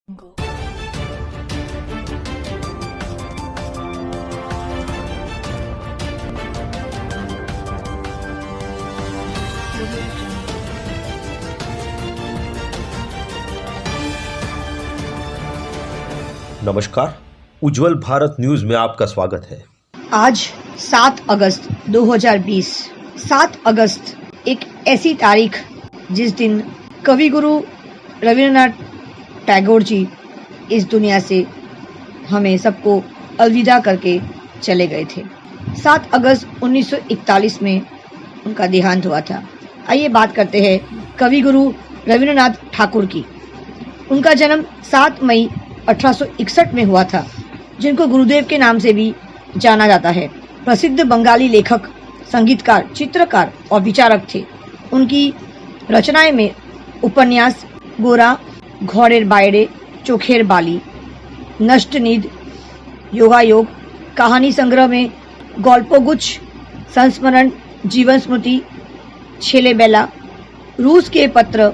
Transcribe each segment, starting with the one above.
Jungle. नमस्कार, उज्जवल Bharat news में आपका स्वागत है। आज 7 अगस्त 2020। 7 अगस्त एक ऐसी तारीख जिस दिन कवि गुरु रविंद्रनाथ टैगोर जी इस दुनिया से हमें सबको अलविदा करके चले गए थे। 7 अगस्त 1941 में उनका देहांत हुआ था। आइए बात करते हैं कवि गुरु रविंद्रनाथ ठाकुर की। उनका जन्म 7 मई 1861 में हुआ था, जिनको गुरुदेव के नाम से भी जाना जाता है। प्रसिद्ध बंगाली लेखक, संगीतकार, चित्रकार और विचारक थे। उनकी रचनाएं में उपन्यास गोरा, घोड़ेर बायरे, चोखेर बाली, नष्टनिध, योगायोग, कहानी संग्रह में गल्पगुच्छ, संस्मरण, जीवन स्मृति, छेले बेला, रूस के पत्र,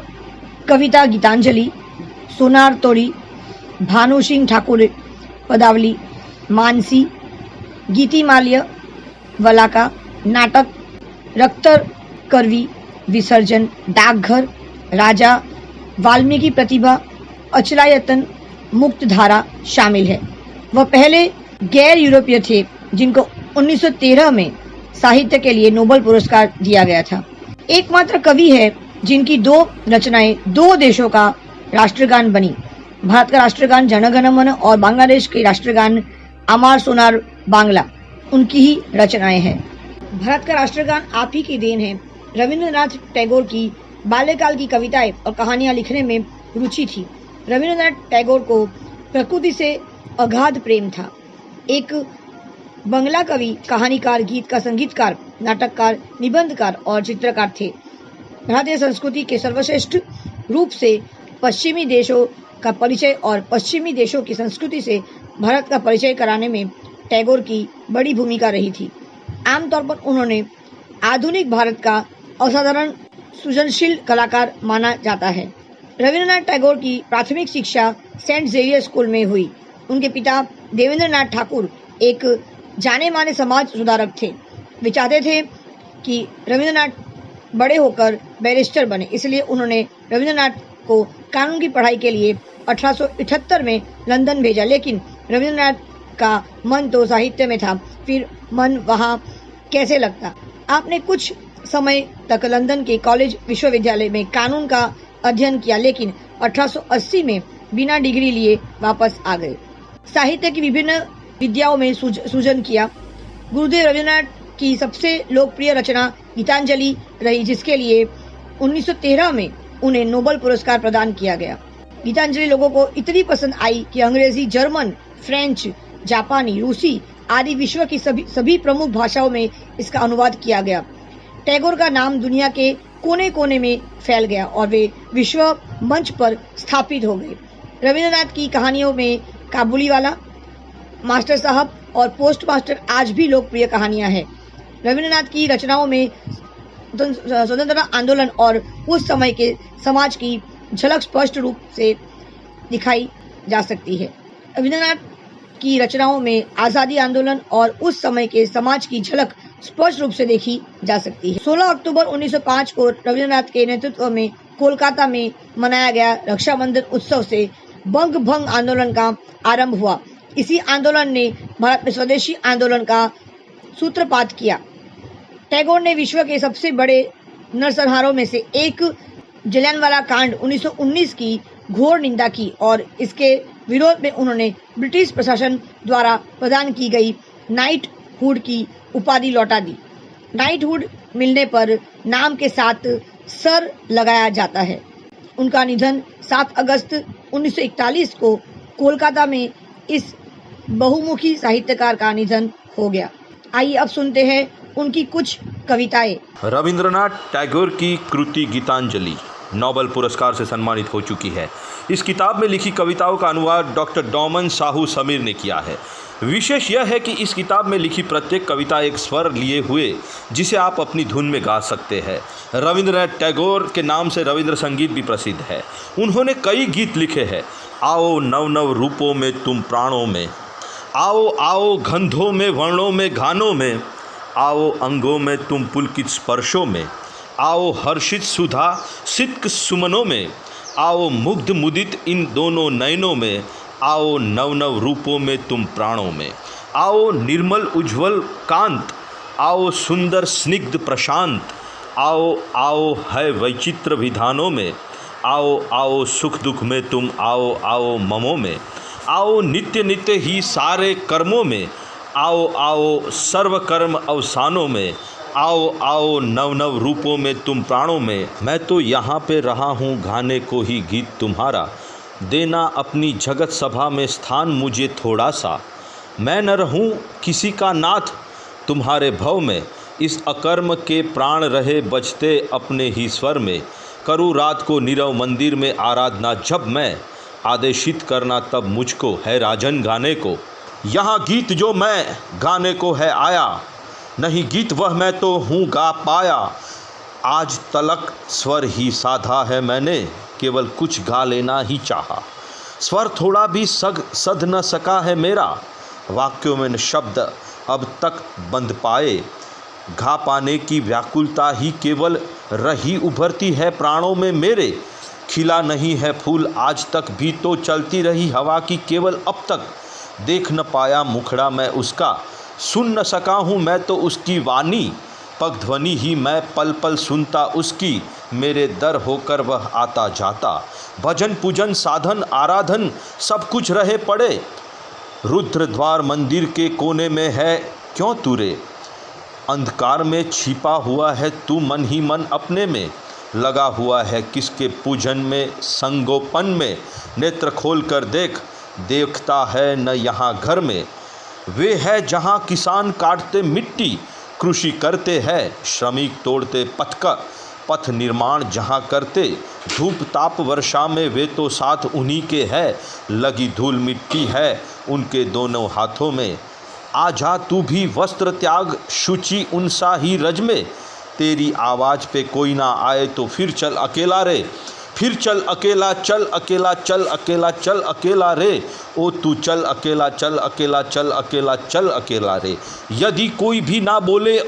कविता गीतांजलि, सोनार तोड़ी, भानु सिंह ठाकुर पदावली, मानसी, गीतिमाल्य, वलाका, नाटक, रक्तर करवी, विसर्जन, डाकघर, राजा, वाल्मीकि प्रतिभा, अचलायतन, मुक्त धारा शामिल है। वह पहले गैर यूरोपीय थे जिनको 1913 में साहित्य के लिए नोबेल पुरस्कार दिया गया था। एकमात्र कवि है जिनकी 2 रचनाएं 2 देशों का राष्ट्रगान बनी। भारत का राष्ट्रगान जन गण मन और बांग्लादेश के राष्ट्रगान अमार सोनार बांग्ला उनकी ही रचनाएं हैं। भारत का राष्ट्रगान आप ही की देन है। रविंद्रनाथ टैगोर की बाल्यकाल की कविताएं और कहानियां लिखने में रुचि थी। रविंद्रनाथ टैगोर को प्रकृति से अगाध प्रेम था। एक बंगला कवि, कहानीकार, गीत का संगीतकार, नाटककार, निबंधकार और चित्रकार थे। भारतीय संस्कृति के सर्वश्रेष्ठ रूप से पश्चिमी देशों का परिचय और पश्चिमी देशों की संस्कृति से भारत का परिचय कराने में टैगोर की बड़ी भूमिका रही थी। आमतौर पर उन्होंने आधुनिक भारत का असाधारण सृजनशील कलाकार माना जाता है। रविंद्रनाथ टैगोर की प्राथमिक शिक्षा सेंट जेवियर स्कूल में हुई। उनके पिता देवेंद्रनाथ ठाकुर एक जाने माने समाज सुधारक थे। वे चाहते थे कि रविंद्रनाथ बड़े होकर बैरिस्टर बने, इसलिए उन्होंने रविंद्रनाथ को कानून की पढ़ाई के लिए 1878 में लंदन भेजा। लेकिन रविंद्रनाथ का मन तो साहित्य में था, फिर मन वहां कैसे लगता। आपने कुछ समय तक लंदन के कॉलेज विश्वविद्यालय में कानून का अध्ययन किया, लेकिन 1880 में बिना डिग्री लिए वापस आ गए। साहित्य की विभिन्न विद्याओं में सृजन किया। गुरुदेव रविंद्रनाथ की सबसे लोकप्रिय रचना गीतांजलि रही, जिसके लिए 1913 में उन्हें नोबेल पुरस्कार प्रदान किया गया। गीतांजलि लोगों को इतनी पसंद आई कि अंग्रेजी, जर्मन, फ्रेंच, जापानी, रूसी आदि विश्व की सभी प्रमुख भाषाओं में इसका अनुवाद किया गया। टैगोर का नाम दुनिया के कोने कोने में फैल गया और वे विश्व मंच पर स्थापित हो गए। रविंद्रनाथ की कहानियों में काबुलीवाला, मास्टर साहब और पोस्ट मास्टर आज भी लोकप्रिय कहानियां हैं। रविंद्रनाथ की रचनाओं में स्वतंत्रता आंदोलन और उस समय के समाज की झलक स्पष्ट रूप से दिखाई जा सकती है। रविंद्रनाथ की रचनाओं में आजादी आंदोलन और उस समय के समाज की झलक स्पष्ट रूप से देखी जा सकती है। 16 अक्टूबर 1905 को रविंद्रनाथ के नेतृत्व में कोलकाता में मनाया गया रक्षाबंधन उत्सव से बंग भंग आंदोलन का आरंभ हुआ। इसी आंदोलन ने भारत में स्वदेशी आंदोलन का सूत्रपात किया। टैगोर ने विश्व के सबसे बड़े नरसंहारों में से एक जलियांवाला कांड 1919 की घोर निंदा की और इसके विरोध में उन्होंने ब्रिटिश प्रशासन द्वारा प्रदान की गई नाइटहुड की उपाधि लौटा दी। नाइटहुड मिलने पर नाम के साथ सर लगाया जाता है। उनका निधन 7 अगस्त 1941 को कोलकाता में इस बहुमुखी साहित्यकार का निधन हो गया। आइए अब सुनते हैं उनकी कुछ कविताएं। रविंद्रनाथ टैगोर की कृति गीतांजलि नोबेल पुरस्कार से सम्मानित हो चुकी है। इस किताब में लिखी कविताओं का अनुवाद डॉक्टर डोमन साहू समीर ने किया है। विशेष यह है कि इस किताब में लिखी प्रत्येक कविता एक स्वर लिए हुए जिसे आप अपनी धुन में गा सकते हैं। रविंद्रनाथ टैगोर के नाम से रविंद्र संगीत भी प्रसिद्ध है। उन्होंने कई गीत लिखे हैं। आओ नव नव रूपों में तुम प्राणों में, आओ आओ गंधों में वर्णों में गानों में, आओ अंगों में तुम पुलकित स्पर्शों में, आओ हर्षित सुधा सिद्क सुमनों में, आओ मुग्ध मुदित इन दोनों नयनों में, आओ नव नव रूपों में तुम प्राणों में, आओ निर्मल उज्ज्वल कांत, आओ सुंदर स्निग्ध प्रशांत, आओ आओ है वैचित्र विधानों में, आओ आओ सुख दुख में तुम आओ आओ ममों में, आओ नित्य नित्य ही सारे कर्मों में, आओ आओ सर्व कर्म अवसानों में, आओ आओ नव नव रूपों में तुम प्राणों में। मैं तो यहाँ पे रहा हूँ गाने को ही गीत तुम्हारा, देना अपनी जगत सभा में स्थान मुझे थोड़ा सा। मैं न रहूं किसी का नाथ तुम्हारे भव में, इस अकर्म के प्राण रहे बजते अपने ही स्वर में। करूँ रात को नीरव मंदिर में आराधना जब मैं, आदेशित करना तब मुझको है राजन गाने को। यहाँ गीत जो मैं गाने को है आया, नहीं गीत वह मैं तो हूँ गा पाया। आज तलक स्वर ही साधा है मैंने, केवल कुछ गा लेना ही चाहा। स्वर थोड़ा भी सध न सका है मेरा, वाक्यों में न शब्द अब तक बंध पाए। घा पाने की व्याकुलता ही केवल रही उभरती है प्राणों में मेरे। खिला नहीं है फूल आज तक भी तो चलती रही हवा की केवल अब तक। देख न पाया मुखड़ा मैं उसका, सुन न सका हूँ मैं तो उसकी वाणी। पग ध्वनि ही मैं पल पल सुनता उसकी, मेरे दर होकर वह आता जाता। भजन पूजन साधन आराधन सब कुछ रहे पड़े, रुद्र द्वार मंदिर के कोने में है क्यों तुरे। अंधकार में छिपा हुआ है तू मन ही मन अपने में, लगा हुआ है किसके पूजन में संगोपन में। नेत्र खोल कर देख, देखता है न यहाँ घर में। वे है जहाँ किसान काटते मिट्टी, कृषि करते हैं श्रमिक तोड़ते पथ निर्माण जहाँ करते। धूप ताप वर्षा में वे तो साथ उन्हीं के है, लगी धूल मिट्टी है उनके दोनों हाथों में। आ जा तू भी वस्त्र त्याग शुचि उन सा ही रज में, तेरी आवाज़ पे कोई ना आए तो फिर चल अकेला रे। फिर चल अकेला चल अकेला चल अकेला चल अकेला रे, ओ तू चल अकेला चल अकेला चल अकेला चल अकेला रे। यदि कोई भी ना बोले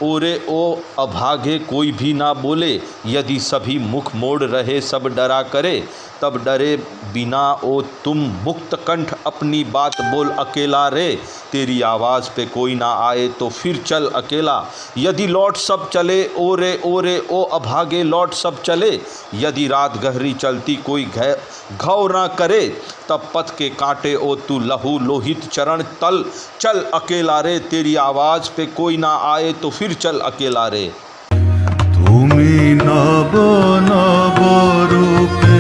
ओरे ओ अभागे कोई भी ना बोले, यदि सभी मुख मोड़ रहे सब डरा करे, तब डरे बिना ओ तुम मुक्त कंठ अपनी बात बोल अकेला रे। तेरी आवाज़ पे कोई ना आए तो फिर चल अकेला। यदि लौट सब चले ओरे ओ अभागे लौट सब चले, यदि रात गहरी चलती कोई घाव ना करे, तब पथ के कांटे ओ तू लहू लोहित चरण तल चल अकेला रे। तेरी आवाज़ पे कोई ना आए तो फिर चल अकेला रे। তুমি নব নব রূপে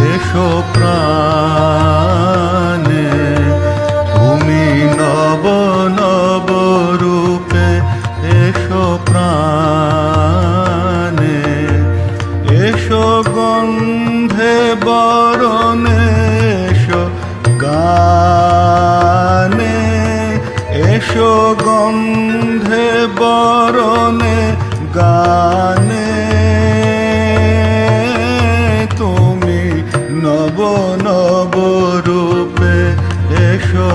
এসো প্রাণে, তুমি নব নব রূপে এসো প্রাণে। এসো গন্ধে বরণে এসো গানে, এসো গন্ধে বরণে গানে। তুমি নব নব রূপে এসো